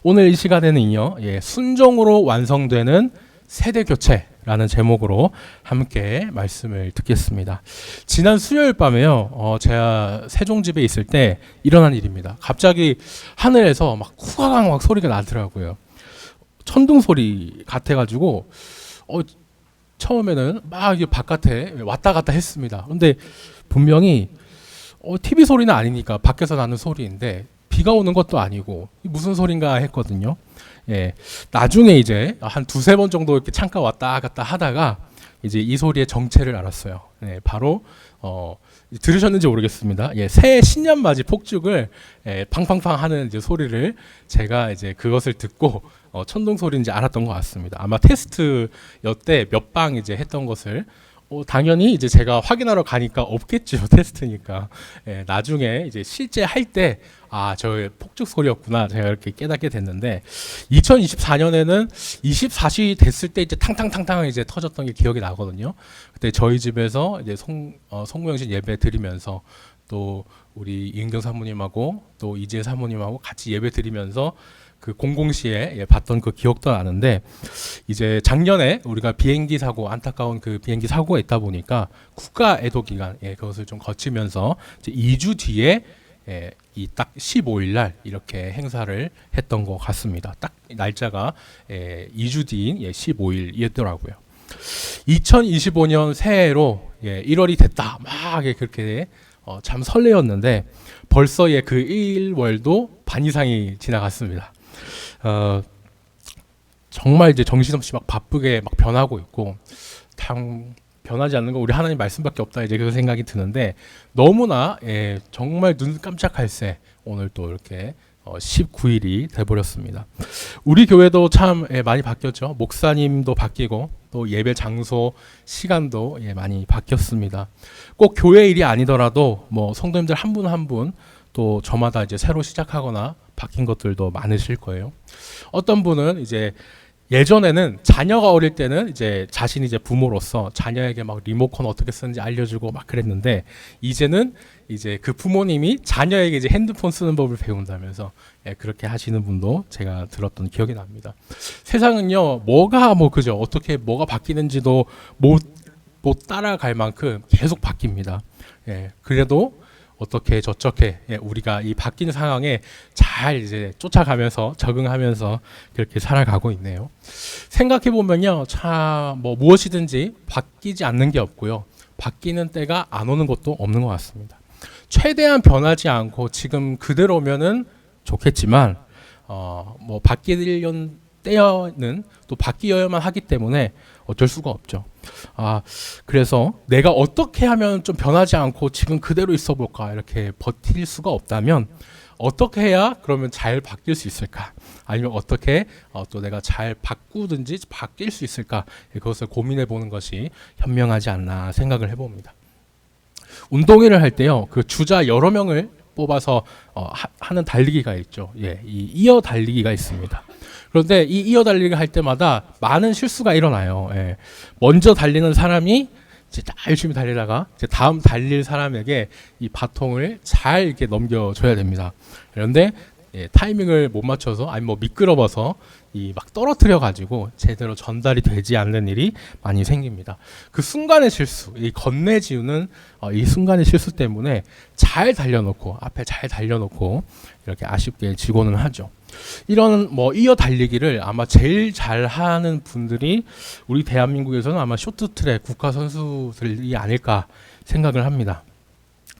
오늘 이 시간에는요, 순종으로 완성되는 세대 교체라는 제목으로 함께 말씀을 듣겠습니다. 지난 수요일 밤에요, 제가 세종집에 있을 때 일어난 일입니다. 갑자기 하늘에서 막 후가강 막 소리가 나더라고요. 천둥 소리 같아가지고 처음에는 막 바깥에 왔다 갔다 했습니다. 근데 분명히 TV 소리는 아니니까 밖에서 나는 소리인데 비가 오는 것도 아니고 무슨 소린가 했거든요. 나중에 이제 한 두세 번 정도 이렇게 창가 왔다 갔다 하다가 이제 이 소리의 정체를 알았어요. 바로 들으셨는지 모르겠습니다. 새해 신년맞이 폭죽을 팡팡팡 하는 이제 소리를 제가 이제 그것을 듣고 천둥 소리인지 알았던 것 같습니다. 아마 테스트였대 몇 방 이제 했던 것을 당연히 이제 제가 확인하러 가니까 없겠죠. 테스트니까. 나중에 이제 실제 할 때 저 폭죽 소리였구나 제가 이렇게 깨닫게 됐는데 2024년에는 24시 됐을 때 이제 탕탕탕탕 이제 터졌던 게 기억이 나거든요. 그때 저희 집에서 이제 송무영신 예배 드리면서 또 우리 이은경 사모님하고 또 이재 사모님하고 같이 예배 드리면서 그 공공시에 봤던 그 기억도 나는데 이제 작년에 우리가 비행기 사고 안타까운 그 비행기 사고가 있다 보니까 국가 애도 기간 그것을 좀 거치면서 이제 2주 뒤에 이 딱 15일 날 이렇게 행사를 했던 것 같습니다. 딱 날짜가 2주 뒤인 15일이었더라고요. 2025년 새해로 1월이 됐다 막 그렇게 참 설레었는데 벌써 그 1월도 반 이상이 지나갔습니다. 정말 이제 정신없이 막 바쁘게 막 변하고 있고 참 변하지 않는 거 우리 하나님 말씀밖에 없다 이제 그 생각이 드는데 너무나 정말 눈 깜짝할 새 오늘 또 이렇게 19일이 돼버렸습니다. 우리 교회도 참 많이 바뀌었죠. 목사님도 바뀌고 또 예배 장소 시간도 많이 바뀌었습니다. 꼭 교회 일이 아니더라도 뭐 성도님들 한 분 한 분 또 저마다 이제 새로 시작하거나 바뀐 것들도 많으실 거예요. 어떤 분은 이제 예전에는 자녀가 어릴 때는 이제 자신이 이제 부모로서 자녀에게 막 리모컨 어떻게 쓰는지 알려주고 막 그랬는데 이제는 이제 그 부모님이 자녀에게 이제 핸드폰 쓰는 법을 배운다면서 그렇게 하시는 분도 제가 들었던 기억이 납니다. 세상은요 뭐가 그죠 어떻게 뭐가 바뀌는지도 못 따라갈 만큼 계속 바뀝니다. 그래도 어떻게 저렇게 우리가 이 바뀐 상황에 잘 이제 쫓아가면서 적응하면서 그렇게 살아가고 있네요. 생각해 보면요, 참 무엇이든지 바뀌지 않는 게 없고요, 바뀌는 때가 안 오는 것도 없는 것 같습니다. 최대한 변하지 않고 지금 그대로면은 좋겠지만 바뀌려는 때는 또 바뀌어야만 하기 때문에 어쩔 수가 없죠. 그래서 내가 어떻게 하면 좀 변하지 않고 지금 그대로 있어 볼까 이렇게 버틸 수가 없다면 어떻게 해야 그러면 잘 바뀔 수 있을까, 아니면 어떻게 또 내가 잘 바꾸든지 바뀔 수 있을까, 그것을 고민해 보는 것이 현명하지 않나 생각을 해봅니다. 운동회를 할 때요, 그 주자 여러 명을 뽑아서 하는 달리기가 있죠. 이 이어 달리기가 있습니다. 그런데 이 이어 달리기 할 때마다 많은 실수가 일어나요. 먼저 달리는 사람이 이제 열심히 달리다가 이제 다음 달릴 사람에게 이 바통을 잘 이렇게 넘겨줘야 됩니다. 그런데 타이밍을 못 맞춰서 아니면 미끄러워서 막 떨어뜨려 가지고 제대로 전달이 되지 않는 일이 많이 생깁니다. 그 순간의 실수, 이 건네지우는 이 순간의 실수 때문에 잘 달려놓고 앞에 잘 달려놓고 이렇게 아쉽게 지고는 하죠. 이런 이어 달리기를 아마 제일 잘하는 분들이 우리 대한민국에서는 아마 쇼트트랙 국가 선수들이 아닐까 생각을 합니다.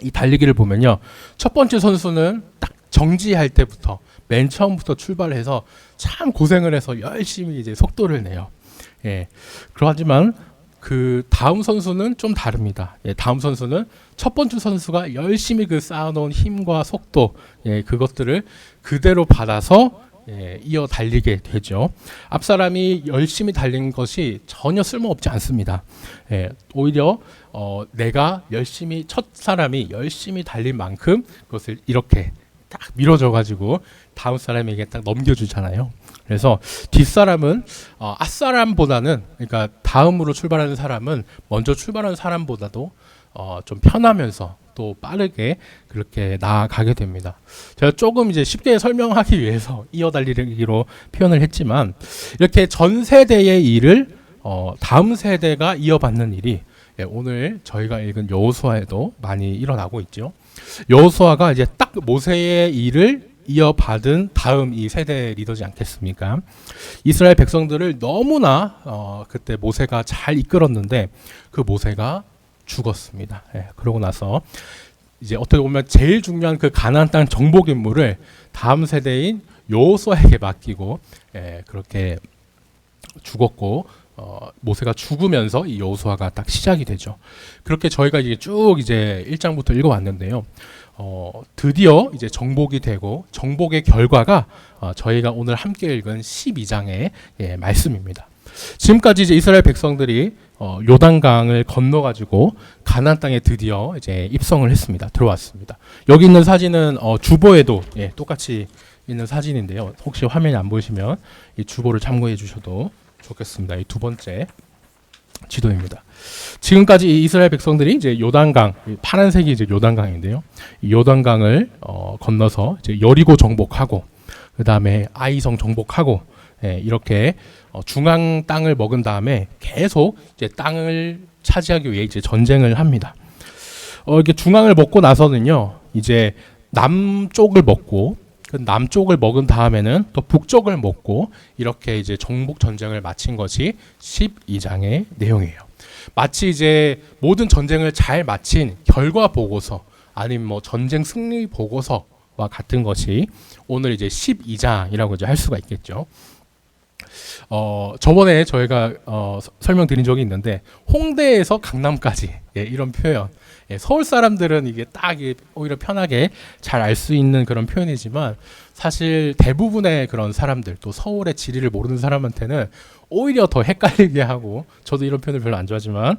이 달리기를 보면요, 첫 번째 선수는 딱 정지할 때부터 맨 처음부터 출발해서 참 고생을 해서 열심히 이제 속도를 내요. 그렇지만 그 다음 선수는 좀 다릅니다. 다음 선수는 첫 번째 선수가 열심히 그 쌓아놓은 힘과 속도 그것들을 그대로 받아서 이어 달리게 되죠. 앞 사람이 열심히 달린 것이 전혀 쓸모없지 않습니다. 오히려 내가 열심히 첫 사람이 열심히 달린 만큼 그것을 이렇게 딱 밀어줘 가지고 다음 사람에게 딱 넘겨주잖아요. 그래서 뒷사람은 앞사람보다는, 그러니까 다음으로 출발하는 사람은 먼저 출발하는 사람보다도 좀 편하면서 또 빠르게 그렇게 나아가게 됩니다. 제가 조금 이제 쉽게 설명하기 위해서 이어달리기로 표현을 했지만 이렇게 전 세대의 일을 다음 세대가 이어받는 일이 오늘 저희가 읽은 여호수아에도 많이 일어나고 있죠. 여호수아가 이제 딱 모세의 일을 이어받은 다음 이 세대 리더지 않겠습니까? 이스라엘 백성들을 너무나 그때 모세가 잘 이끌었는데 그 모세가 죽었습니다. 그러고 나서 이제 어떻게 보면 제일 중요한 그 가나안 땅 정복 임무를 다음 세대인 여호수아에게 맡기고 그렇게 죽었고 모세가 죽으면서 이 여호수아가 딱 시작이 되죠. 그렇게 저희가 이제 쭉 이제 1장부터 읽어왔는데요. 드디어 이제 정복이 되고 정복의 결과가 저희가 오늘 함께 읽은 12장의 말씀입니다. 지금까지 이제 이스라엘 백성들이 요단강을 건너가지고 가나안 땅에 드디어 이제 입성을 했습니다. 들어왔습니다. 여기 있는 사진은 주보에도 똑같이 있는 사진인데요. 혹시 화면이 안 보이시면 이 주보를 참고해 주셔도 좋겠습니다. 이 두 번째 지도입니다. 지금까지 이 이스라엘 백성들이 이제 요단강, 파란색이 이제 요단강인데요. 이 요단강을 건너서 이제 여리고 정복하고, 그 다음에 아이성 정복하고, 이렇게 중앙 땅을 먹은 다음에 계속 이제 땅을 차지하기 위해 이제 전쟁을 합니다. 이렇게 중앙을 먹고 나서는요, 이제 남쪽을 먹고, 그 남쪽을 먹은 다음에는 또 북쪽을 먹고 이렇게 이제 정복 전쟁을 마친 것이 12장의 내용이에요. 마치 이제 모든 전쟁을 잘 마친 결과 보고서 아니면 뭐 전쟁 승리 보고서와 같은 것이 오늘 이제 12장이라고 이제 할 수가 있겠죠. 저번에 저희가 설명드린 적이 있는데 홍대에서 강남까지 이런 표현. 서울 사람들은 이게 딱 오히려 편하게 잘 알 수 있는 그런 표현이지만 사실 대부분의 그런 사람들 또 서울의 지리를 모르는 사람한테는 오히려 더 헷갈리게 하고 저도 이런 표현을 별로 안 좋아하지만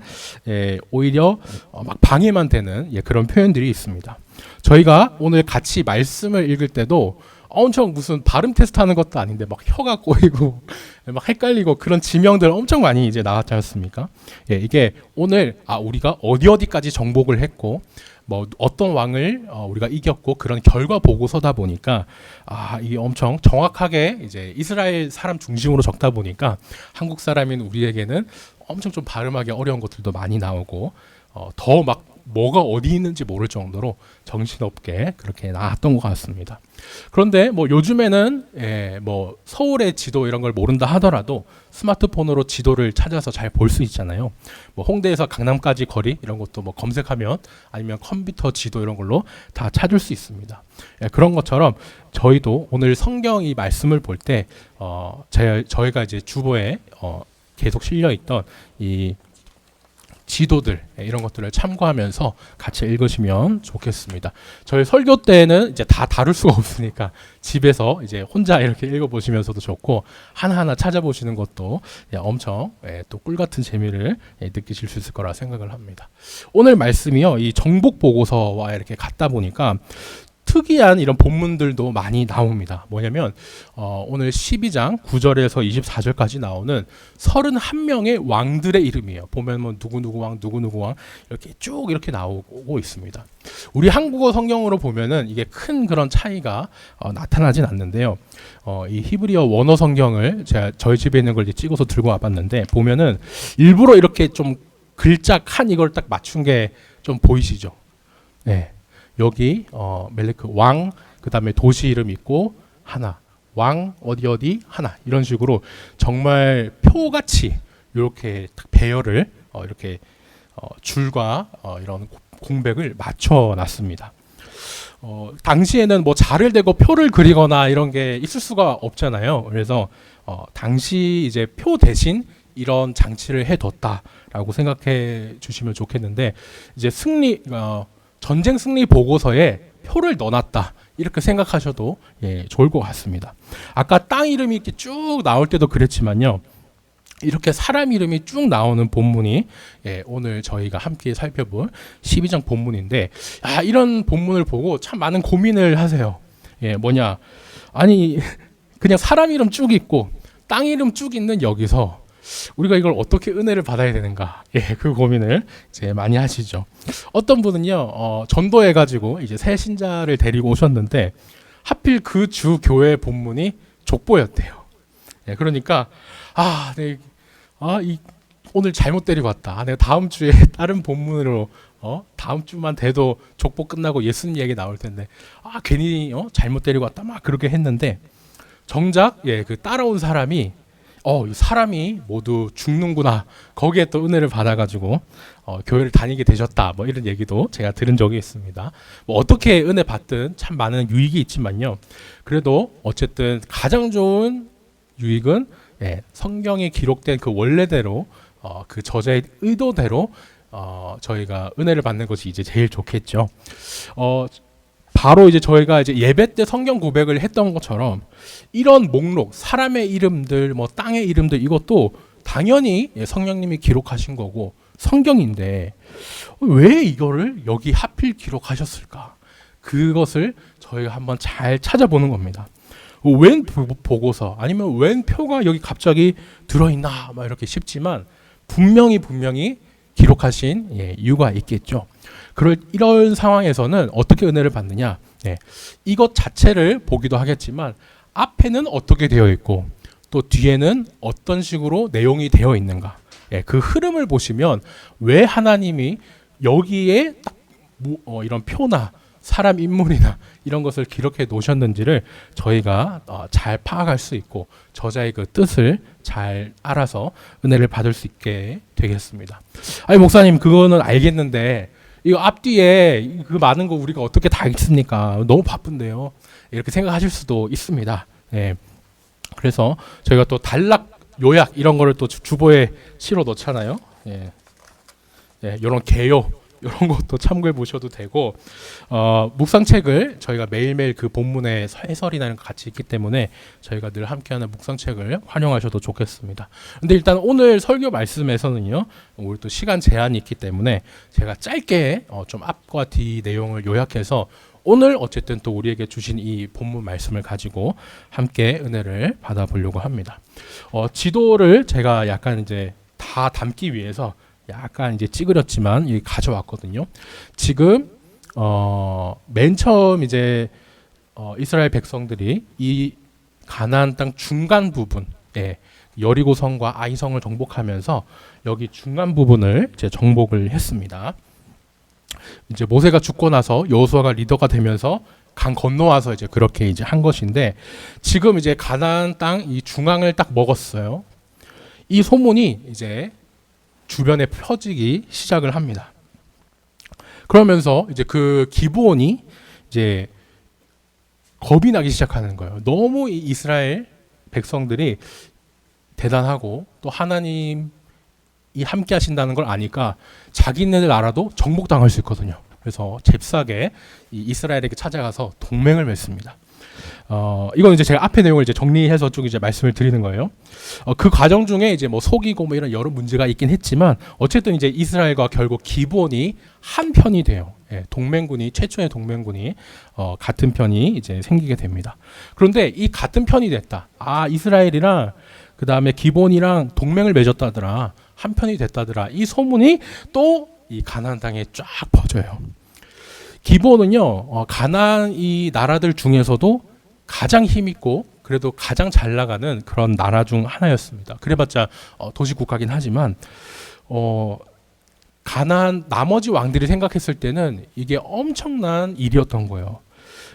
오히려 막 방해만 되는 그런 표현들이 있습니다. 저희가 오늘 같이 말씀을 읽을 때도 엄청 무슨 발음 테스트 하는 것도 아닌데 막 혀가 꼬이고 막 헷갈리고 그런 지명들 엄청 많이 이제 나왔지 않습니까? 이게 오늘 우리가 어디까지 정복을 했고 뭐 어떤 왕을 우리가 이겼고 그런 결과 보고서다 보니까 이게 엄청 정확하게 이제 이스라엘 사람 중심으로 적다 보니까 한국 사람인 우리에게는 엄청 좀 발음하기 어려운 것들도 많이 나오고 더 막 뭐가 어디 있는지 모를 정도로 정신없게 그렇게 나왔던 것 같습니다. 그런데 뭐 요즘에는 뭐 서울의 지도 이런 걸 모른다 하더라도 스마트폰으로 지도를 찾아서 잘 볼 수 있잖아요. 뭐 홍대에서 강남까지 거리 이런 것도 뭐 검색하면 아니면 컴퓨터 지도 이런 걸로 다 찾을 수 있습니다. 그런 것처럼 저희도 오늘 성경 이 말씀을 볼 때 저희가 이제 주보에 계속 실려 있던 이 지도들 이런 것들을 참고하면서 같이 읽으시면 좋겠습니다. 저희 설교 때는 이제 다 다룰 수가 없으니까 집에서 이제 혼자 이렇게 읽어보시면서도 좋고 하나하나 찾아보시는 것도 엄청 또 꿀같은 재미를 느끼실 수 있을 거라 생각을 합니다. 오늘 말씀이요, 이 정복 보고서와 이렇게 같다 보니까 특이한 이런 본문들도 많이 나옵니다. 뭐냐면 오늘 12장 9절에서 24절까지 나오는 31명의 왕들의 이름이에요. 보면 뭐 누구누구 왕, 누구누구 왕 이렇게 쭉 이렇게 나오고 있습니다. 우리 한국어 성경으로 보면은 이게 큰 그런 차이가 나타나진 않는데요. 이 히브리어 원어 성경을 제가 저희 집에 있는 걸 찍어서 들고 와봤는데 보면은 일부러 이렇게 좀 글자 칸 이걸 딱 맞춘 게 좀 보이시죠? 네. 여기 멜레크 왕, 그 다음에 도시 이름 있고 하나, 왕 어디 하나 이런 식으로 정말 표같이 이렇게 배열을 이렇게 줄과 이런 공백을 맞춰놨습니다. 당시에는 뭐 자를 대고 표를 그리거나 이런 게 있을 수가 없잖아요. 그래서 당시 이제 표 대신 이런 장치를 해뒀다라고 생각해 주시면 좋겠는데 이제 전쟁 승리 보고서에 표를 넣어놨다 이렇게 생각하셔도 좋을 것 같습니다. 아까 땅 이름이 이렇게 쭉 나올 때도 그랬지만요. 이렇게 사람 이름이 쭉 나오는 본문이 오늘 저희가 함께 살펴볼 12장 본문인데 이런 본문을 보고 참 많은 고민을 하세요. 뭐냐, 아니 그냥 사람 이름 쭉 있고 땅 이름 쭉 있는 여기서 우리가 이걸 어떻게 은혜를 받아야 되는가? 예, 그 고민을 이제 많이 하시죠. 어떤 분은요, 전도해가지고 이제 새 신자를 데리고 오셨는데 하필 그 주 교회 본문이 족보였대요. 예, 그러니까 오늘 잘못 데리고 왔다. 내가 다음 주에 다른 본문으로 다음 주만 돼도 족보 끝나고 예수님 얘기 나올 텐데 괜히 잘못 데리고 왔다 막 그렇게 했는데 정작 그 따라온 사람이 이 사람이 모두 죽는구나. 거기에 또 은혜를 받아가지고 교회를 다니게 되셨다. 뭐 이런 얘기도 제가 들은 적이 있습니다. 뭐 어떻게 은혜 받든 참 많은 유익이 있지만요. 그래도 어쨌든 가장 좋은 유익은 성경에 기록된 그 원래대로 그 저자의 의도대로 저희가 은혜를 받는 것이 이제 제일 좋겠죠. 바로 이제 저희가 이제 예배 때 성경 고백을 했던 것처럼 이런 목록, 사람의 이름들, 뭐 땅의 이름들 이것도 당연히 성령님이 기록하신 거고 성경인데 왜 이거를 여기 하필 기록하셨을까? 그것을 저희가 한번 잘 찾아보는 겁니다. 웬 보고서 아니면 웬 표가 여기 갑자기 들어있나 막 이렇게 싶지만 분명히 기록하신 이유가 있겠죠. 이런 상황에서는 어떻게 은혜를 받느냐? 이것 자체를 보기도 하겠지만 앞에는 어떻게 되어 있고 또 뒤에는 어떤 식으로 내용이 되어 있는가? 그 흐름을 보시면 왜 하나님이 여기에 딱 이런 표나 사람 인물이나 이런 것을 기록해 놓으셨는지를 저희가 잘 파악할 수 있고 저자의 그 뜻을 잘 알아서 은혜를 받을 수 있게 되겠습니다. 아니 목사님 그거는 알겠는데 이거 앞뒤에 그 많은 거 우리가 어떻게 다 읽습니까? 너무 바쁜데요. 이렇게 생각하실 수도 있습니다. 그래서 저희가 또 단락 요약 이런 거를 또 주보에 실어 놓잖아요. 이런 개요 이런 것도 참고해 보셔도 되고 묵상책을 저희가 매일매일 그 본문의 해설이나 이런 거 같이 있기 때문에 저희가 늘 함께하는 묵상책을 활용하셔도 좋겠습니다. 근데 일단 오늘 설교 말씀에서는요 우리 또 시간 제한이 있기 때문에 제가 짧게 좀 앞과 뒤 내용을 요약해서 오늘 어쨌든 또 우리에게 주신 이 본문 말씀을 가지고 함께 은혜를 받아보려고 합니다. 지도를 제가 약간 이제 다 담기 위해서 약간 이제 찌그렸지만 여기 가져왔거든요. 지금 맨 처음 이제 이스라엘 백성들이 이 가나안 땅 중간 부분, 여리고성과 아이성을 정복하면서 여기 중간 부분을 이제 정복을 했습니다. 이제 모세가 죽고 나서 여호수아가 리더가 되면서 강 건너와서 이제 그렇게 이제 한 것인데 지금 이제 가나안 땅 이 중앙을 딱 먹었어요. 이 소문이 이제 주변에 퍼지기 시작을 합니다. 그러면서 이제 그 기브온이 이제 겁이 나기 시작하는 거예요. 너무 이 이스라엘 백성들이 대단하고 또 하나님이 함께 하신다는 걸 아니까 자기네들 나라도 정복당할 수 있거든요. 그래서 잽싸게 이 이스라엘에게 찾아가서 동맹을 맺습니다. 이건 이제 제가 앞에 내용을 이제 정리해서 쭉 이제 말씀을 드리는 거예요. 그 과정 중에 이제 뭐 속이고 뭐 이런 여러 문제가 있긴 했지만 어쨌든 이제 이스라엘과 결국 기브온이 한 편이 돼요. 동맹군이 최초의 동맹군이 같은 편이 이제 생기게 됩니다. 그런데 이 같은 편이 됐다. 이스라엘이랑 그 다음에 기브온이랑 동맹을 맺었다더라. 한 편이 됐다더라. 이 소문이 또 이 가나안 땅에 쫙 퍼져요. 기브온은요 가나안 이 나라들 중에서도 가장 힘있고 그래도 가장 잘 나가는 그런 나라 중 하나였습니다. 그래봤자 도시국가긴 하지만 가나안 나머지 왕들이 생각했을 때는 이게 엄청난 일이었던 거예요.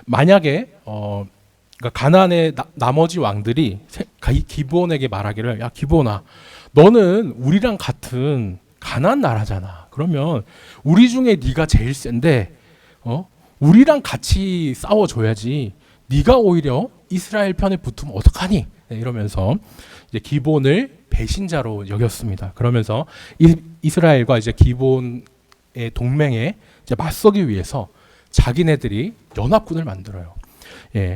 만약에 그러니까 가나안의 나머지 왕들이 기브온에게 말하기를 야 기브온아 너는 우리랑 같은 가나안 나라잖아. 그러면 우리 중에 네가 제일 센데 우리랑 같이 싸워줘야지. 네가 오히려 이스라엘 편에 붙으면 어떡하니? 이러면서 이제 기브온을 배신자로 여겼습니다. 그러면서 이스라엘과 이제 기브온의 동맹에 이제 맞서기 위해서 자기네들이 연합군을 만들어요.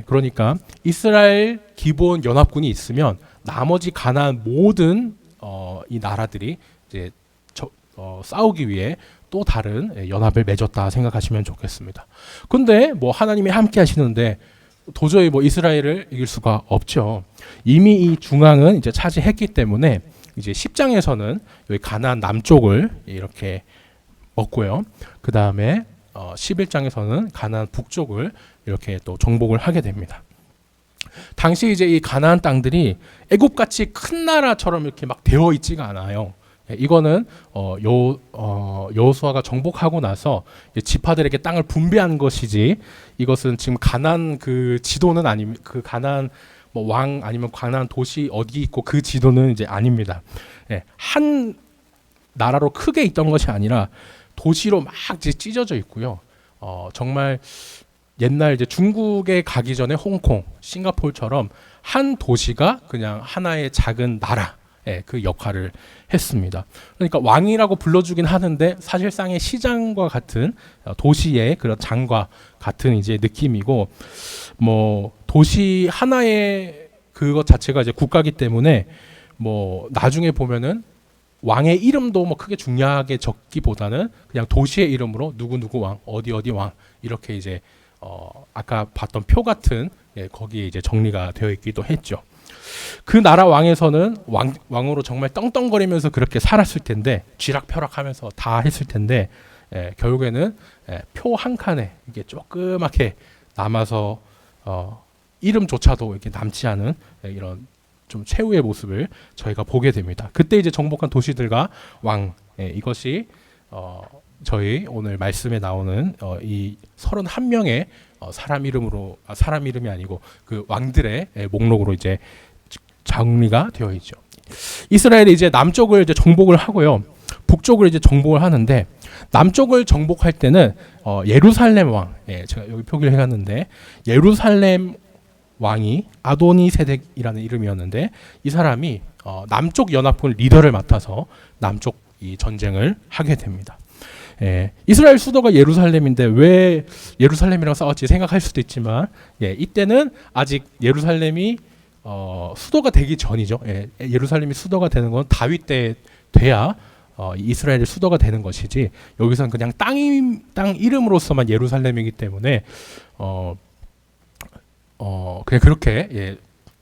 그러니까 이스라엘 기브온 연합군이 있으면 나머지 가나안 모든 이 나라들이 이제 싸우기 위해 또 다른 연합을 맺었다 생각하시면 좋겠습니다. 근데 뭐 하나님이 함께 하시는데 도저히 뭐 이스라엘을 이길 수가 없죠. 이미 이 중앙은 이제 차지했기 때문에 이제 10장에서는 여기 가나안 남쪽을 이렇게 먹고요. 그 다음에 11장에서는 가나안 북쪽을 이렇게 또 정복을 하게 됩니다. 당시 이제 이 가나안 땅들이 애굽같이 큰 나라처럼 이렇게 막 되어 있지가 않아요. 이거는 여호수아가 정복하고 나서 지파들에게 땅을 분배한 것이지, 이것은 지금 가나안 그 지도는 아니, 그 가나안 뭐 왕 아니면 가나안 도시 어디 있고 그 지도는 이제 아닙니다. 한 나라로 크게 있던 것이 아니라 도시로 막 이제 찢어져 있고요. 정말 옛날 이제 중국에 가기 전에 홍콩, 싱가포르처럼 한 도시가 그냥 하나의 작은 나라, 그 역할을 했습니다. 그러니까 왕이라고 불러주긴 하는데 사실상의 시장과 같은 도시의 그런 장과 같은 이제 느낌이고, 뭐 도시 하나의 그것 자체가 이제 국가기 때문에 뭐 나중에 보면은 왕의 이름도 뭐 크게 중요하게 적기보다는 그냥 도시의 이름으로 누구 왕, 어디 왕 이렇게 이제 아까 봤던 표 같은 거기에 이제 정리가 되어 있기도 했죠. 그 나라 왕에서는 왕으로 정말 떵떵거리면서 그렇게 살았을 텐데, 쥐락펴락하면서 다 했을 텐데, 결국에는 표 한 칸에 이게 조그맣게 남아서 이름조차도 이렇게 남지 않은 이런 좀 최후의 모습을 저희가 보게 됩니다. 그때 이제 정복한 도시들과 왕, 이것이 저희 오늘 말씀에 나오는 이 31명의 사람 이름이 아니고 그 왕들의 목록으로 이제 정리가 되어 있죠. 이스라엘이 이제 남쪽을 이제 정복을 하고요, 북쪽을 이제 정복을 하는데, 남쪽을 정복할 때는 예루살렘 왕, 제가 여기 표기를 해놨는데 예루살렘 왕이 아도니세덱이라는 이름이었는데, 이 사람이 남쪽 연합군 리더를 맡아서 남쪽 이 전쟁을 하게 됩니다. 이스라엘 수도가 예루살렘인데 왜 예루살렘이랑 싸웠지 생각할 수도 있지만, 이때는 아직 예루살렘이 수도가 되기 전이죠. 예루살렘이 수도가 되는 건 다윗 때 돼야 이스라엘의 수도가 되는 것이지, 여기서는 그냥 땅 이름으로서만 예루살렘이기 때문에 그냥 그렇게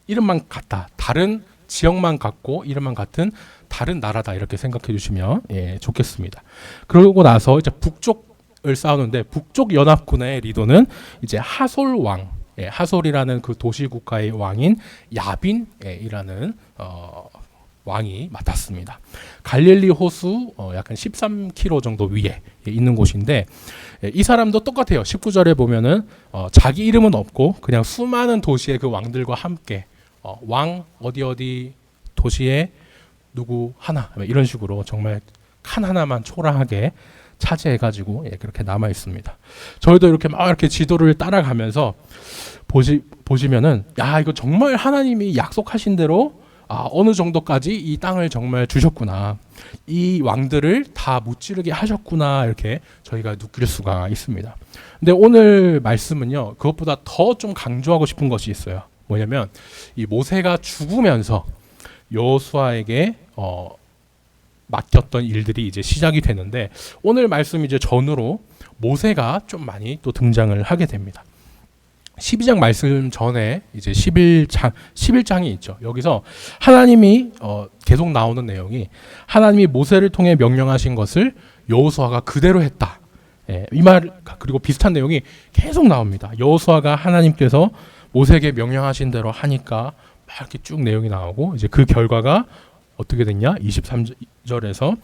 이름만 같다, 다른 지역만 같고 이름만 같은 다른 나라다, 이렇게 생각해 주시면 좋겠습니다. 그러고 나서 이제 북쪽을 싸우는데, 북쪽 연합군의 리더는 이제 하솔 왕, 하솔이라는 그 도시 국가의 왕인 야빈이라는 왕이 맡았습니다. 갈릴리 호수 약간 13km 정도 위에 있는 곳인데, 이 사람도 똑같아요. 19절에 보면은 자기 이름은 없고 그냥 수많은 도시의 그 왕들과 함께 왕 어디 도시에 누구 하나, 이런 식으로 정말 칸 하나만 초라하게 차지해가지고 그렇게 남아 있습니다. 저희도 이렇게 막 이렇게 지도를 따라가면서 보시면은, 야, 이거 정말 하나님이 약속하신 대로 어느 정도까지 이 땅을 정말 주셨구나, 이 왕들을 다 무찌르게 하셨구나, 이렇게 저희가 느낄 수가 있습니다. 근데 오늘 말씀은요, 그것보다 더 좀 강조하고 싶은 것이 있어요. 뭐냐면 이 모세가 죽으면서 여호수아에게 맡겼던 일들이 이제 시작이 되는데, 오늘 말씀 이제 전후로 모세가 좀 많이 또 등장을 하게 됩니다. 12장 말씀 전에 이제 11장이 있죠. 여기서 하나님이 계속 나오는 내용이, 하나님이 모세를 통해 명령하신 것을 여호수아가 그대로 했다. 이 말, 그리고 비슷한 내용이 계속 나옵니다. 여호수아가 하나님께서 모세에게 명령하신 대로 하니까 막 이렇게 쭉 내용이 나오고, 이제 그 결과가 어떻게 됐냐? 23절에서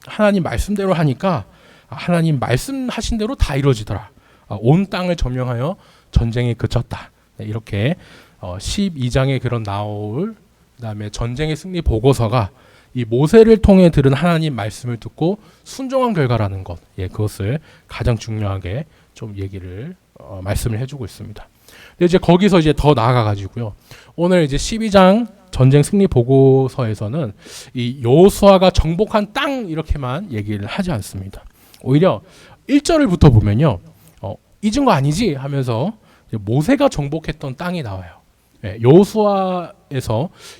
하나님 말씀대로 하니까 하나님 말씀하신 대로 다 이루어지더라. 온 땅을 점령하여 전쟁이 그쳤다. 이렇게 12장에 그런 나올, 그다음에 전쟁의 승리 보고서가 이 모세를 통해 들은 하나님 말씀을 듣고 순종한 결과라는 것, 그것을 가장 중요하게 좀 얘기를 말씀을 해주고 있습니다. 근데 이제 거기서 이제 더 나아가 가지고요, 오늘 이제 12장 전쟁 승리 보고서에서는 이 여호수아가 정복한 땅 이렇게만 얘기를 하지 않습니다. 오히려 1절부터 보면요, 잊은 거 아니지 하면서 모세가 정복했던 땅이 나와요.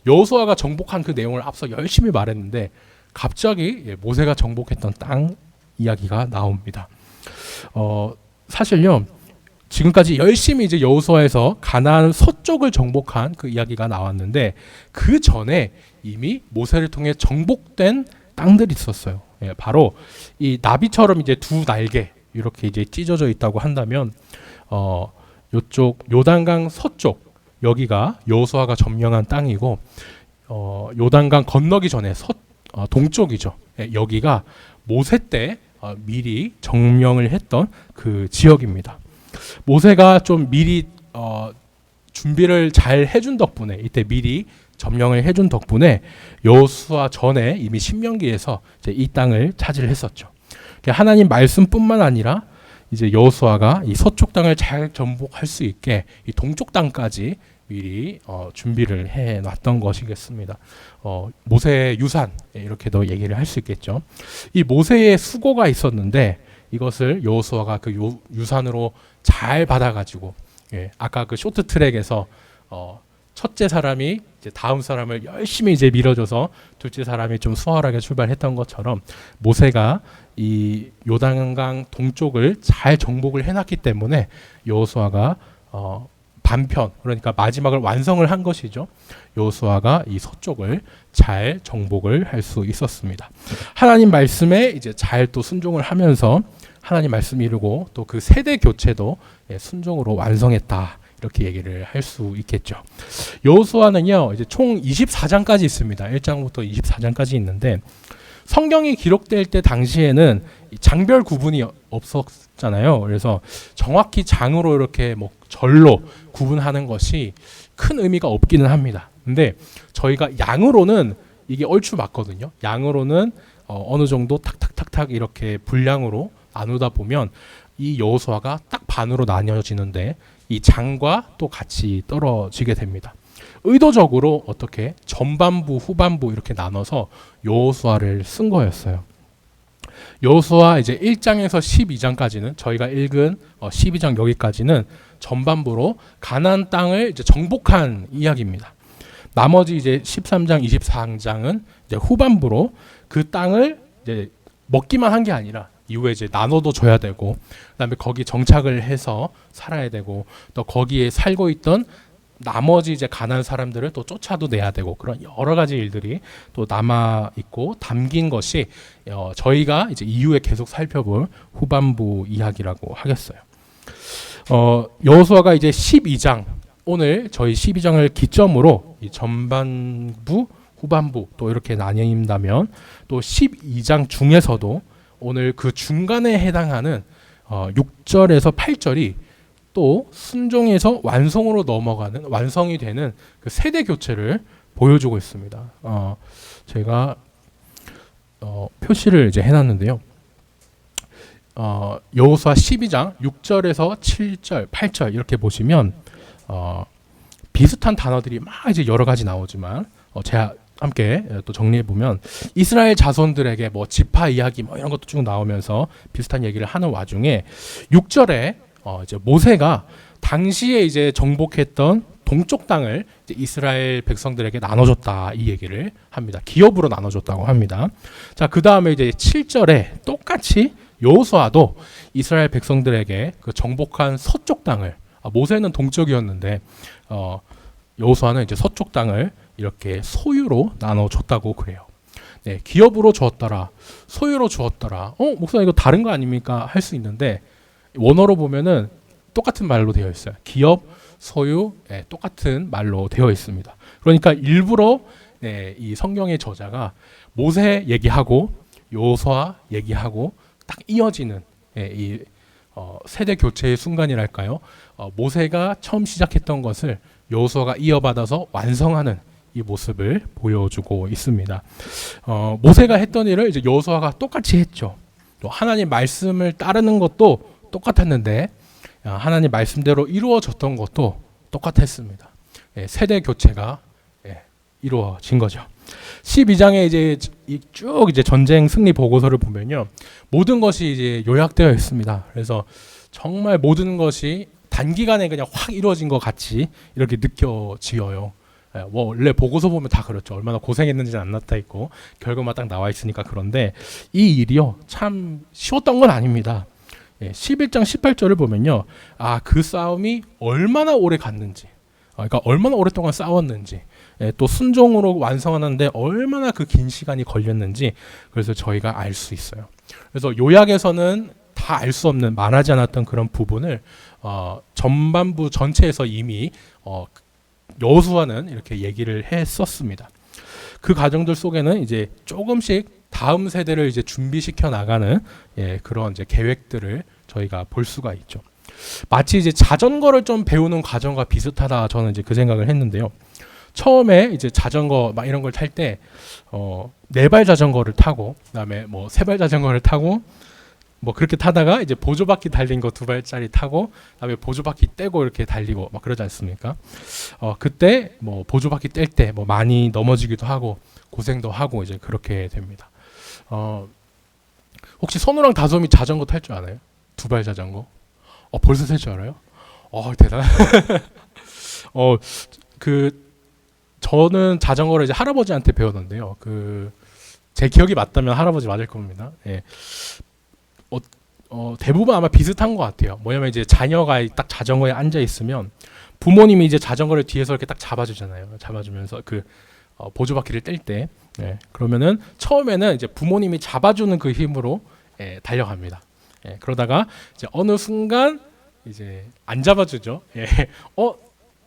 여호수아가 정복한 그 내용을 앞서 열심히 말했는데, 갑자기 모세가 정복했던 땅 이야기가 나옵니다. 사실요, 지금까지 열심히 이제 여호수아에서 가나안 서쪽을 정복한 그 이야기가 나왔는데 그 전에 이미 모세를 통해 정복된 땅들이 있었어요. 예, 바로 이 나비처럼 이제 두 날개 이렇게 이제 찢어져 있다고 한다면 요쪽 요단강 서쪽 여기가 여호수아가 점령한 땅이고 요단강 건너기 전에 동쪽이죠. 예, 여기가 모세 때 미리 점령을 했던 그 지역입니다. 모세가 좀 미리 준비를 잘 해준 덕분에 이때 미리 점령을 해준 덕분에 여호수아 전에 이미 신명기에서 이제 이 땅을 차지를 했었죠. 하나님 말씀뿐만 아니라 이제 여호수아가 이 서쪽 땅을 잘 정복할 수 있게 이 동쪽 땅까지 미리 준비를 해놨던 것이겠습니다. 모세의 유산 이렇게도 얘기를 할 수 있겠죠. 이 모세의 수고가 있었는데 이것을 여호수아가 그 유산으로 잘 받아가지고 아까 그 쇼트트랙에서 첫째 사람이 이제 다음 사람을 열심히 이제 밀어줘서 둘째 사람이 좀 수월하게 출발했던 것처럼 모세가 이 요단강 동쪽을 잘 정복을 해놨기 때문에 여호수아가 반편 그러니까 마지막을 완성을 한 것이죠. 여호수아가 이 서쪽을 잘 정복을 할 수 있었습니다. 하나님 말씀에 이제 잘 또 순종을 하면서 하나님 말씀 이루고 또 그 세대 교체도 순종으로 완성했다. 이렇게 얘기를 할 수 있겠죠. 여호수아는요, 이제 총 24장까지 있습니다. 1장부터 24장까지 있는데 성경이 기록될 때 당시에는 장별 구분이 없었잖아요. 그래서 정확히 장으로 이렇게 뭐 절로 구분하는 것이 큰 의미가 없기는 합니다. 근데 저희가 양으로는 이게 얼추 맞거든요. 양으로는 어느 정도 탁탁탁탁 이렇게 분량으로 나누다 보면 이 여호수아가 딱 반으로 나뉘어지는데 이 장과 또 같이 떨어지게 됩니다. 의도적으로 어떻게 전반부, 후반부 이렇게 나눠서 여호수아를 쓴 거였어요. 여호수아 이제 1장에서 12장까지는 저희가 읽은 12장 여기까지는 전반부로 가나안 땅을 이제 정복한 이야기입니다. 나머지 이제 13장, 24장은 이제 후반부로 그 땅을 이제 먹기만 한 게 아니라 이후에 이제 나눠도 줘야 되고 그다음에 거기 정착을 해서 살아야 되고 또 거기에 살고 있던 나머지 이제 가난한 사람들을 또 쫓아도 내야 되고 그런 여러 가지 일들이 또 남아 있고 담긴 것이 저희가 이제 이후에 계속 살펴볼 후반부 이야기라고 하겠어요. 여호수아가 이제 12장 오늘 저희 12장을 기점으로 이 전반부, 후반부 또 이렇게 나뉜다면 또 12장 중에서도 오늘 그 중간에 해당하는 6절에서 8절이 또 순종에서 완성으로 넘어가는 완성이 되는 그 세대 교체를 보여주고 있습니다. 제가 표시를 이제 해놨는데요. 여호수아 12장 6절에서 7절, 8절 이렇게 보시면 비슷한 단어들이 막 이제 여러 가지 나오지만 제가 함께 또 정리해 보면 이스라엘 자손들에게 뭐 지파 이야기 뭐 이런 것도 쭉 나오면서 비슷한 얘기를 하는 와중에 6절에 이제 모세가 당시에 이제 정복했던 동쪽 땅을 이제 이스라엘 백성들에게 나눠줬다 이 얘기를 합니다. 기업으로 나눠줬다고 합니다. 자, 그 다음에 이제 7절에 똑같이 여호수아도 이스라엘 백성들에게 그 정복한 서쪽 땅을 모세는 동쪽이었는데 여호수아는 이제 서쪽 땅을 이렇게 소유로 나눠줬다고 그래요. 네, 기업으로 주었더라, 소유로 주었더라. 목사님 이거 다른 거 아닙니까? 할 수 있는데 원어로 보면은 똑같은 말로 되어 있어요. 기업, 소유, 똑같은 말로 되어 있습니다. 그러니까 일부러 이 성경의 저자가 모세 얘기하고 여호수아 얘기하고 딱 이어지는 이 세대 교체의 순간이랄까요? 모세가 처음 시작했던 것을 여호수아가 이어받아서 완성하는 이 모습을 보여주고 있습니다. 모세가 했던 일을 이제 여호수아가 똑같이 했죠. 또 하나님 말씀을 따르는 것도 똑같았는데 하나님 말씀대로 이루어졌던 것도 똑같았습니다. 세대 교체가 이루어진 거죠. 12장에 이제 쭉 이제 전쟁 승리 보고서를 보면요, 모든 것이 이제 요약되어 있습니다. 그래서 정말 모든 것이 단기간에 그냥 확 이루어진 것 같이 이렇게 느껴지어요. 원래 보고서 보면 다 그렇죠. 얼마나 고생했는지는 안 나타 있고 결과만 딱 나와 있으니까. 그런데 이 일이요 참 쉬웠던 건 아닙니다. 11장 18절을 보면요. 그 싸움이 얼마나 오래 갔는지, 그러니까 얼마나 오랫동안 싸웠는지, 또 순종으로 완성하는데 얼마나 그 긴 시간이 걸렸는지, 그래서 저희가 알 수 있어요. 그래서 요약에서는 다 알 수 없는, 말하지 않았던 그런 부분을 전반부 전체에서 이미 여호수아는 이렇게 얘기를 했었습니다. 그 과정들 속에는 이제 조금씩 다음 세대를 이제 준비시켜 나가는 그런 이제 계획들을 저희가 볼 수가 있죠. 마치 이제 자전거를 좀 배우는 과정과 비슷하다, 저는 이제 그 생각을 했는데요. 처음에 이제 자전거 막 이런 걸 탈 때 4발 자전거를 타고, 그다음에 뭐 3발 자전거를 타고, 뭐 그렇게 타다가 이제 보조바퀴 달린 거 2발짜리 타고, 그다음에 보조바퀴 떼고 이렇게 달리고 막 그러지 않습니까? 그때 뭐 보조바퀴 뗄 때 뭐 많이 넘어지기도 하고 고생도 하고 이제 그렇게 됩니다. 혹시 선우랑 다솜이 자전거 탈 줄 알아요? 2발 자전거? 벌써 탈 줄 알아요? 대단. 저는 자전거를 이제 할아버지한테 배웠는데요. 제 기억이 맞다면 할아버지 맞을 겁니다. 대부분 아마 비슷한 것 같아요. 뭐냐면 이제 자녀가 딱 자전거에 앉아 있으면 부모님이 이제 자전거를 뒤에서 이렇게 딱 잡아주잖아요. 잡아주면서 보조바퀴를 뗄 때, 그러면은 처음에는 이제 부모님이 잡아주는 그 힘으로 달려갑니다. 그러다가 이제 어느 순간 이제 안 잡아주죠.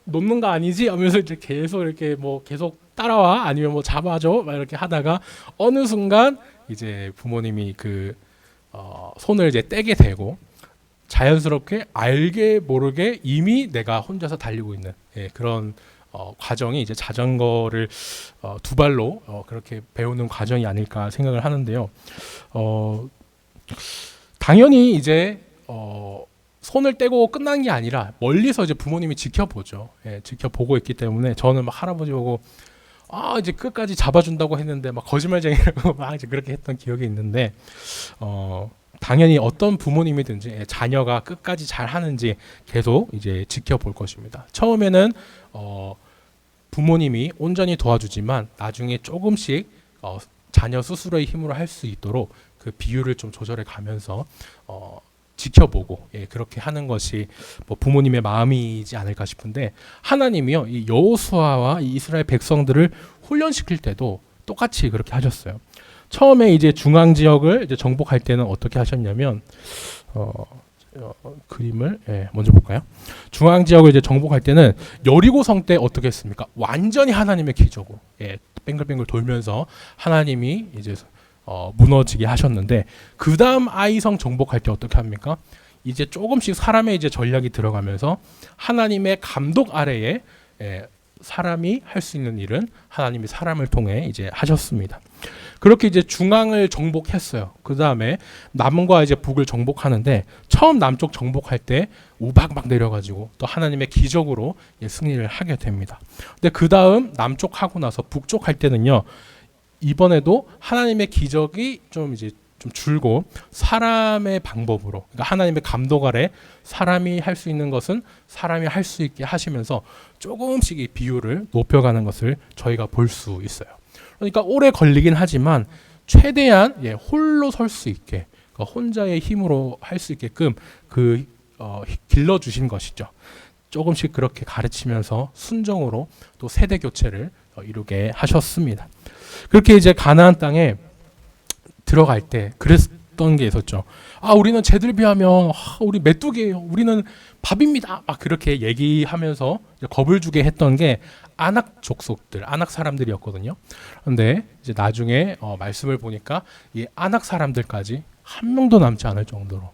놓는 거 아니지? 하면서 이제 계속 이렇게 뭐 계속 따라와, 아니면 뭐 잡아줘, 막 이렇게 하다가 어느 순간 이제 부모님이 손을 이제 떼게 되고, 자연스럽게 알게 모르게 이미 내가 혼자서 달리고 있는 그런 과정이 이제 자전거를 2발로 그렇게 배우는 과정이 아닐까 생각을 하는데요. 당연히 이제 손을 떼고 끝난 게 아니라 멀리서 이제 부모님이 지켜보죠. 지켜보고 있기 때문에 저는 막 할아버지 보고 이제 끝까지 잡아준다고 했는데 막 거짓말쟁이라고 막 이제 그렇게 했던 기억이 있는데, 당연히 어떤 부모님이든지 자녀가 끝까지 잘 하는지 계속 이제 지켜볼 것입니다. 처음에는 부모님이 온전히 도와주지만 나중에 조금씩 자녀 스스로의 힘으로 할 수 있도록 그 비율을 좀 조절해 가면서 지켜보고 그렇게 하는 것이 뭐 부모님의 마음이지 않을까 싶은데, 하나님이요, 이 여호수아와 이 이스라엘 백성들을 훈련시킬 때도 똑같이 그렇게 하셨어요. 처음에 이제 중앙 지역을 이제 정복할 때는 어떻게 하셨냐면, 그림을 먼저 볼까요? 중앙 지역을 이제 정복할 때는 여리고성 때 어떻게 했습니까? 완전히 하나님의 기적으로 뱅글뱅글 돌면서 하나님이 이제 무너지게 하셨는데, 그 다음 아이성 정복할 때 어떻게 합니까? 이제 조금씩 사람의 이제 전략이 들어가면서 하나님의 감독 아래에 사람이 할 수 있는 일은 하나님이 사람을 통해 이제 하셨습니다. 그렇게 이제 중앙을 정복했어요. 그 다음에 남과 이제 북을 정복하는데, 처음 남쪽 정복할 때 우박막 내려가지고 또 하나님의 기적으로 승리를 하게 됩니다. 근데 그 다음 남쪽 하고 나서 북쪽 할 때는요, 이번에도 하나님의 기적이 좀 줄고 사람의 방법으로, 그러니까 하나님의 감독 아래 사람이 할 수 있는 것은 사람이 할 수 있게 하시면서 조금씩 이 비율을 높여가는 것을 저희가 볼 수 있어요. 그러니까 오래 걸리긴 하지만 최대한 홀로 설 수 있게, 그러니까 혼자의 힘으로 할 수 있게끔 길러주신 것이죠. 조금씩 그렇게 가르치면서 순종으로 또 세대 교체를 이루게 하셨습니다. 그렇게 이제 가나안 땅에 들어갈 때 그랬던 게 있었죠. 우리는 쟤들 비하면 우리 메뚜기예요. 우리는 밥입니다. 막 그렇게 얘기하면서 겁을 주게 했던 게 아낙 족속들, 아낙 사람들이었거든요. 그런데 이제 나중에 말씀을 보니까 이 아낙 사람들까지 한 명도 남지 않을 정도로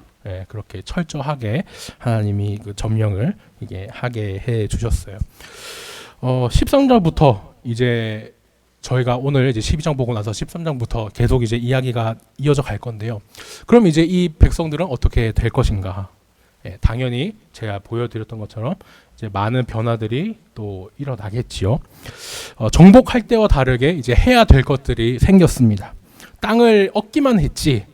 그렇게 철저하게 하나님이 그 점령을 이게 하게 해 주셨어요. 13장부터 이제 저희가 오늘 이제 12장 보고 나서 13장부터 계속 이제 이야기가 이어져 갈 건데요. 그럼 이제 이 백성들은 어떻게 될 것인가? 당연히 제가 보여드렸던 것처럼 이제 많은 변화들이 또 일어나겠지요. 정복할 때와 다르게 이제 해야 될 것들이 생겼습니다. 땅을 얻기만 했지,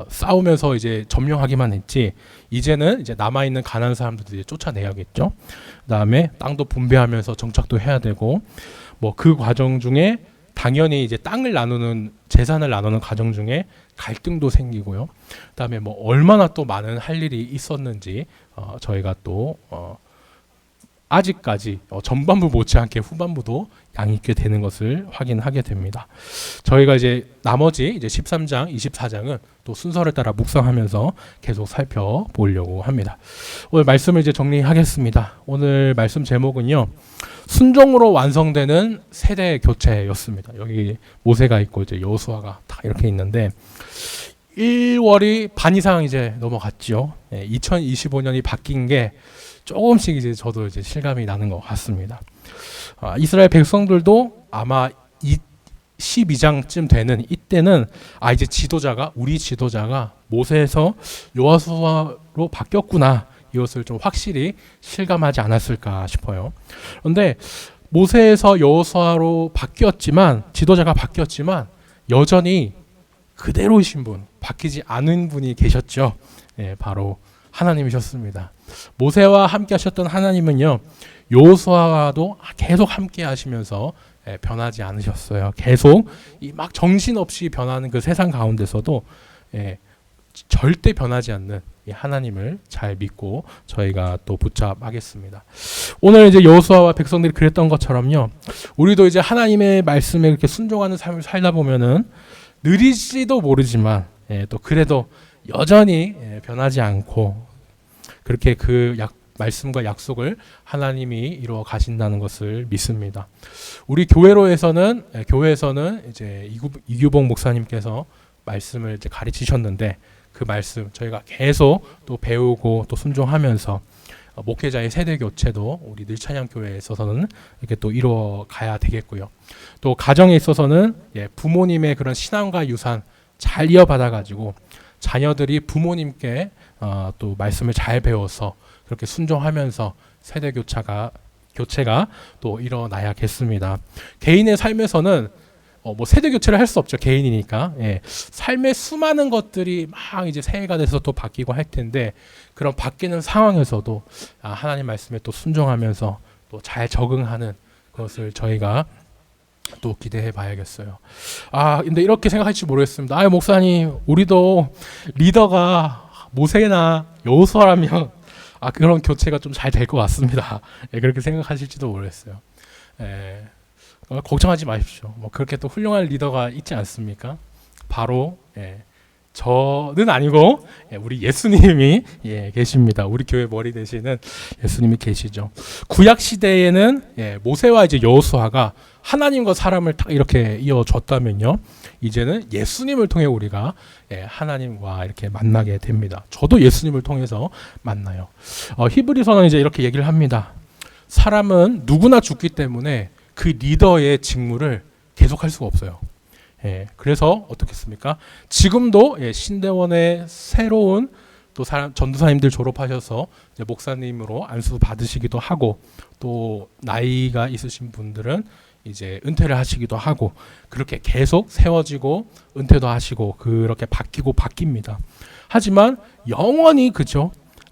싸우면서 이제 점령하기만 했지, 이제는 이제 남아 있는 가난한 사람들을 쫓아내야겠죠. 그다음에 땅도 분배하면서 정착도 해야 되고, 뭐 그 과정 중에 당연히 이제 땅을 나누는 재산을 나누는 과정 중에 갈등도 생기고요. 그다음에 뭐 얼마나 또 많은 할 일이 있었는지 저희가 또 아직까지 전반부 못지않게 후반부도 양이 있게 되는 것을 확인하게 됩니다. 저희가 이제 나머지 이제 13장, 24장은 또 순서를 따라 묵상하면서 계속 살펴보려고 합니다. 오늘 말씀을 이제 정리하겠습니다. 오늘 말씀 제목은요, 순종으로 완성되는 세대 교체였습니다. 여기 모세가 있고 이제 여호수아가 다 이렇게 있는데 1월이 반 이상 이제 넘어갔죠. 2025년이 바뀐 게 조금씩 이제 저도 이제 실감이 나는 것 같습니다. 이스라엘 백성들도 아마 12장쯤 되는 이때는 이제 우리 지도자가 모세에서 여호수아로 바뀌었구나, 이것을 좀 확실히 실감하지 않았을까 싶어요. 그런데 모세에서 여호수아로 지도자가 바뀌었지만 여전히 그대로이신 분, 바뀌지 않은 분이 계셨죠. 바로 하나님이셨습니다. 모세와 함께 하셨던 하나님은요, 여호수아와도 계속 함께 하시면서 변하지 않으셨어요. 계속 막 정신없이 변하는 그 세상 가운데서도 절대 변하지 않는 이 하나님을 잘 믿고 저희가 또 붙잡하겠습니다. 오늘 이제 여호수아와 백성들이 그랬던 것처럼요, 우리도 이제 하나님의 말씀에 이렇게 순종하는 삶을 살다 보면은 느릴지도 모르지만 또 그래도 여전히 변하지 않고 그렇게 그 말씀과 약속을 하나님이 이루어 가신다는 것을 믿습니다. 우리 교회에서는 이제 이규봉 목사님께서 말씀을 이제 가르치셨는데, 그 말씀 저희가 계속 또 배우고 또 순종하면서 목회자의 세대 교체도 우리 늘찬양 교회에 있어서는 이렇게 또 이루어 가야 되겠고요. 또 가정에 있어서는 부모님의 그런 신앙과 유산 잘 이어받아 가지고 자녀들이 부모님께 또 말씀을 잘 배워서 그렇게 순종하면서 세대 교체가 또 일어나야겠습니다. 개인의 삶에서는 뭐 세대 교체를 할 수 없죠. 개인이니까. 삶의 수많은 것들이 막 이제 새해가 돼서 또 바뀌고 할 텐데, 그런 바뀌는 상황에서도 하나님 말씀에 또 순종하면서 또 잘 적응하는 것을 저희가 또 기대해 봐야겠어요. 근데 이렇게 생각할지 모르겠습니다. 목사님, 우리도 리더가 모세나 여호수아라면 그런 교체가 좀 잘 될 것 같습니다. 그렇게 생각하실지도 모르겠어요. 걱정하지 마십시오. 뭐 그렇게 또 훌륭한 리더가 있지 않습니까? 바로 저는 아니고 우리 예수님이 계십니다. 우리 교회 머리 되시는 예수님이 계시죠. 구약 시대에는 모세와 이제 여호수아가 하나님과 사람을 딱 이렇게 이어줬다면요, 이제는 예수님을 통해 우리가 하나님과 이렇게 만나게 됩니다. 저도 예수님을 통해서 만나요. 히브리서는 이제 이렇게 얘기를 합니다. 사람은 누구나 죽기 때문에 그 리더의 직무를 계속할 수가 없어요. 그래서 어떻겠습니까? 지금도 신대원의 새로운 또 전도사님들 졸업하셔서 이제 목사님으로 안수 받으시기도 하고, 또 나이가 있으신 분들은 이제 은퇴를 하시기도 하고, 그렇게 계속 세워지고 은퇴도 하시고 그렇게 바뀝니다. 하지만 영원히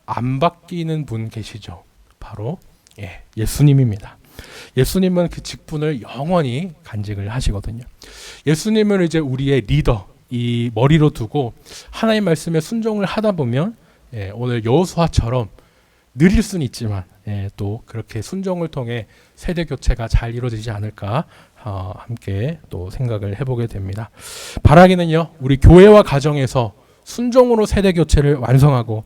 안 바뀌는 분 계시죠. 바로 예수님입니다. 예수님은 그 직분을 영원히 간직을 하시거든요. 예수님을 이제 우리의 리더, 이 머리로 두고 하나님 말씀에 순종을 하다 보면 오늘 여호수아처럼 느릴 수는 있지만 또 그렇게 순종을 통해 세대 교체가 잘 이루어지지 않을까 함께 또 생각을 해보게 됩니다. 바라기는요, 우리 교회와 가정에서 순종으로 세대 교체를 완성하고,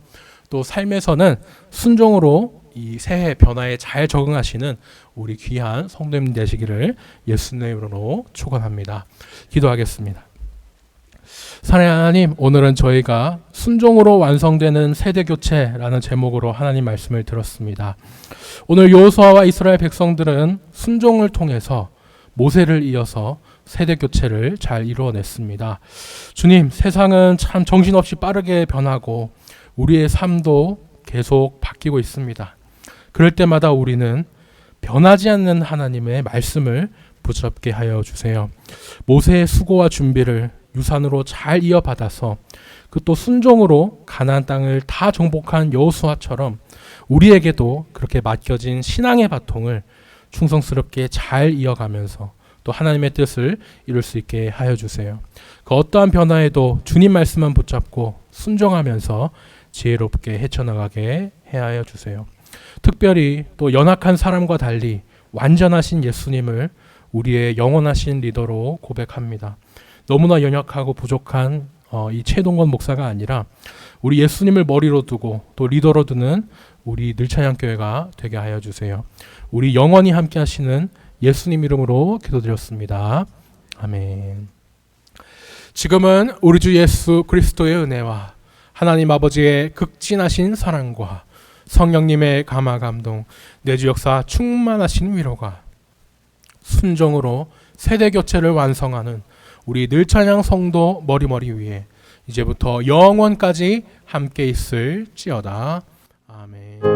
또 삶에서는 순종으로 이 새해 변화에 잘 적응하시는 우리 귀한 성도님 되시기를 예수님으로 축원합니다. 기도하겠습니다. 사랑하는 하나님, 오늘은 저희가 순종으로 완성되는 세대교체라는 제목으로 하나님 말씀을 들었습니다. 오늘 여호수아와 이스라엘 백성들은 순종을 통해서 모세를 이어서 세대교체를 잘 이루어냈습니다. 주님, 세상은 참 정신없이 빠르게 변하고 우리의 삶도 계속 바뀌고 있습니다. 그럴 때마다 우리는 변하지 않는 하나님의 말씀을 붙잡게 하여 주세요. 모세의 수고와 준비를 유산으로 잘 이어받아서 그 또 순종으로 가나안 땅을 다 정복한 여호수아처럼 우리에게도 그렇게 맡겨진 신앙의 바통을 충성스럽게 잘 이어가면서 또 하나님의 뜻을 이룰 수 있게 하여 주세요. 그 어떠한 변화에도 주님 말씀만 붙잡고 순종하면서 지혜롭게 헤쳐나가게 하여 주세요. 특별히 또 연약한 사람과 달리 완전하신 예수님을 우리의 영원하신 리더로 고백합니다. 너무나 연약하고 부족한 이 최동건 목사가 아니라 우리 예수님을 머리로 두고 또 리더로 두는 우리 늘찬양교회가 되게 하여 주세요. 우리 영원히 함께 하시는 예수님 이름으로 기도드렸습니다. 아멘. 지금은 우리 주 예수 그리스도의 은혜와 하나님 아버지의 극진하신 사랑과 성령님의 감화 감동, 내주 역사 충만하신 위로가 순종으로 세대 교체를 완성하는 우리 늘찬양 성도 머리머리 위에 이제부터 영원까지 함께 있을지어다. 아멘.